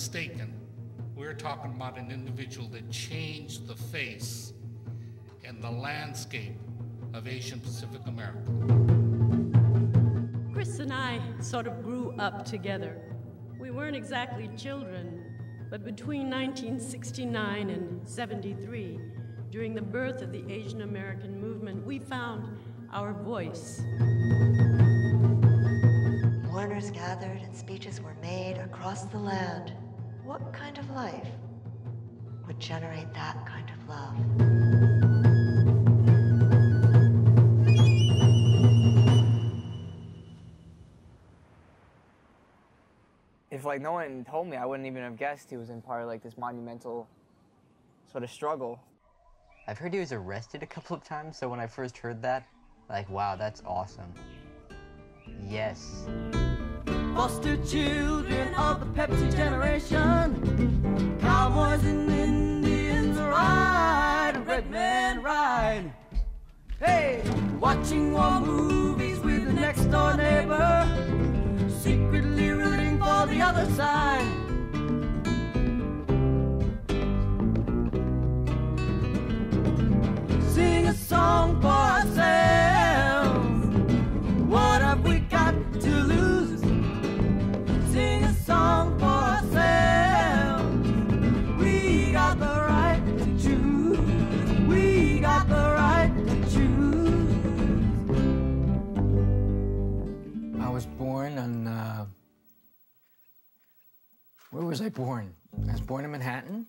mistaken. We're talking about an individual that changed the face and the landscape of Asian Pacific America. Chris and I sort of grew up together. We weren't exactly children, but between 1969 and 73, during the birth of the Asian American movement, we found our voice. Mourners gathered and speeches were made across the land. What kind of life would generate that kind of love? If no one told me, I wouldn't even have guessed he was in part of this monumental sort of struggle. I've heard he was arrested a couple of times, so when I first heard that, wow, that's awesome. Yes. Foster children of the Pepsi generation, cowboys and Indians ride, red men ride. Hey, watching war movies with the next door neighbor, secretly rooting for the other side. Sing a song for ourselves. What have we got to lose? Sing a song for ourselves. We got the right to choose. We got the right to choose. I was born on, where was I born? I was born in Manhattan.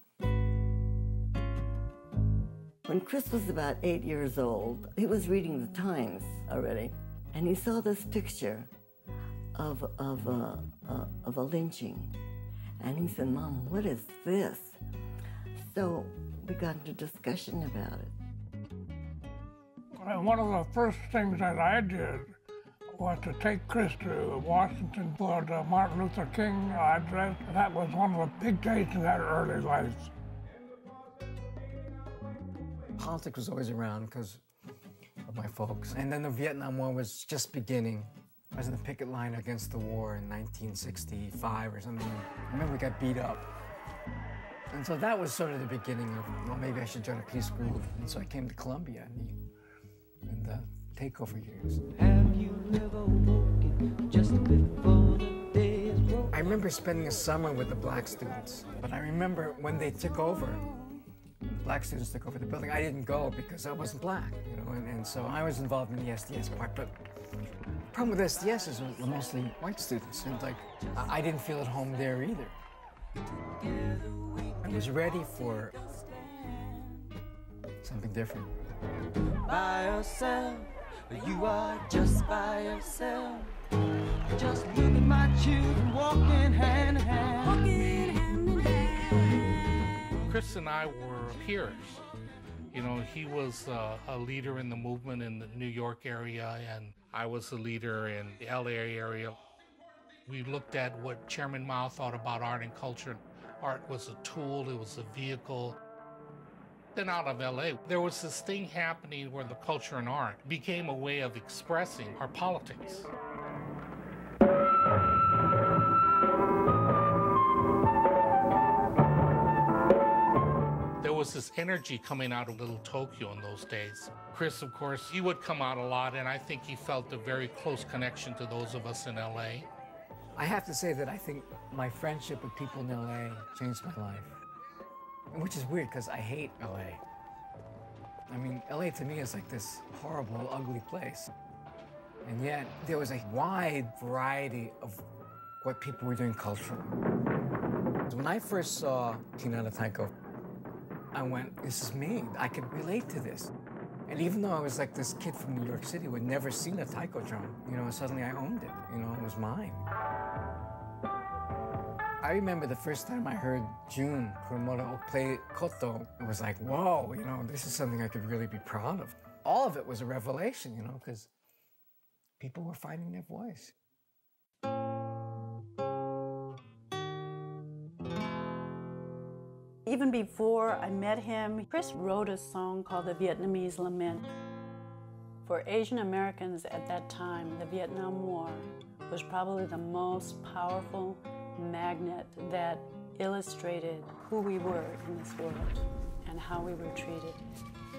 When Chris was about 8 years old, he was reading the Times already, and he saw this picture of a lynching. And he said, "Mom, what is this?" So we got into discussion about it. One of the first things that I did was to take Chris to Washington for the Martin Luther King address. That was one of the big days in that early life. Politics was always around because of my folks. And then the Vietnam War was just beginning. I was in the picket line against the war in 1965 or something. I remember we got beat up. And so that was sort of the beginning of, well, maybe I should join a peace group. And so I came to Columbia in the takeover years. Have you ever woken just before the day is broken? I remember spending a summer with the black students. But I remember when they took over, black students took over the building. I didn't go because I wasn't black, and so I was involved in the SDS part. But the problem with SDS is we're mostly white students, and I didn't feel at home there either. I was ready for something different. By yourself, you are just by yourself. Just look at my children walking hand in hand. Walking hand in hand. Chris and I were peers. He was a leader in the movement in the New York area, and I was a leader in the LA area. We looked at what Chairman Mao thought about art and culture. Art was a tool, it was a vehicle. Then out of LA, there was this thing happening where the culture and art became a way of expressing our politics. There was this energy coming out of Little Tokyo in those days. Chris, of course, he would come out a lot, and I think he felt a very close connection to those of us in LA. I have to say that I think my friendship with people in LA changed my life. Which is weird, because I hate LA. I mean, LA to me is like this horrible, ugly place. And yet, there was a wide variety of what people were doing culturally. When I first saw Tina Taiko, I went, this is me. I could relate to this. And even though I was like this kid from New York City who had never seen a taiko drum, suddenly I owned it. It was mine. I remember the first time I heard Jun Kuramoto play koto, it was like, whoa, this is something I could really be proud of. All of it was a revelation, because people were finding their voice. Even before I met him, Chris wrote a song called The Vietnamese Lament. For Asian Americans at that time, the Vietnam War was probably the most powerful magnet that illustrated who we were in this world and how we were treated.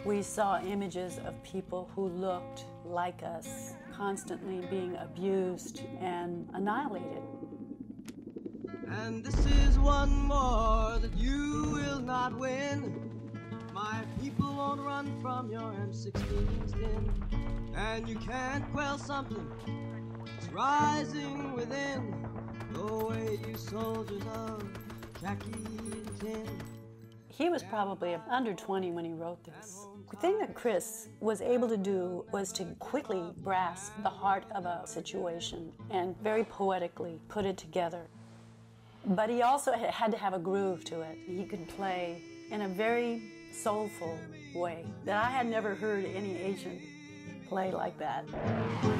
We saw images of people who looked like us, constantly being abused and annihilated. And this is one more that you will not win. My people won't run from your M16 skin. And you can't quell something that's rising within. Go away, you soldiers of khaki and tin. He was probably under 20 when he wrote this. The thing that Chris was able to do was to quickly grasp the heart of a situation and very poetically put it together. But he also had to have a groove to it. He could play in a very soulful way that I had never heard any Asian play like that.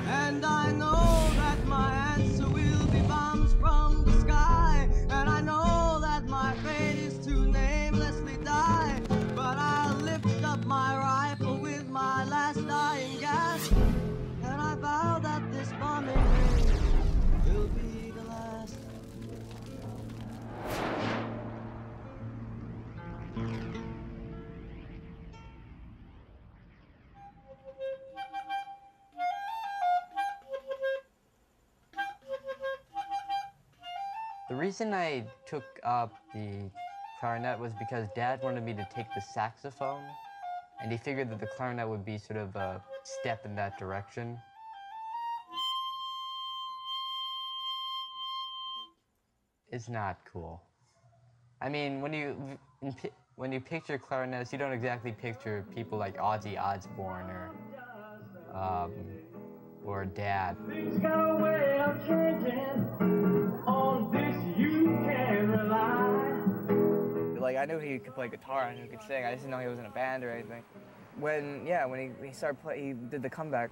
And I know that my answer will be bombs from the sky. And I know that my fate is to namelessly die. But I'll lift up my rifle with my last dying gasp. And I vow that this bombing will be the last. The reason I took up the clarinet was because Dad wanted me to take the saxophone, and he figured that the clarinet would be sort of a step in that direction. It's not cool. I mean, when you picture clarinets, you don't exactly picture people like Ozzy Osbourne or Dad. Things got a way of changing. On this you can rely. Like, I knew he could play guitar and he could sing. I just didn't know he was in a band or anything. When he started he did the comeback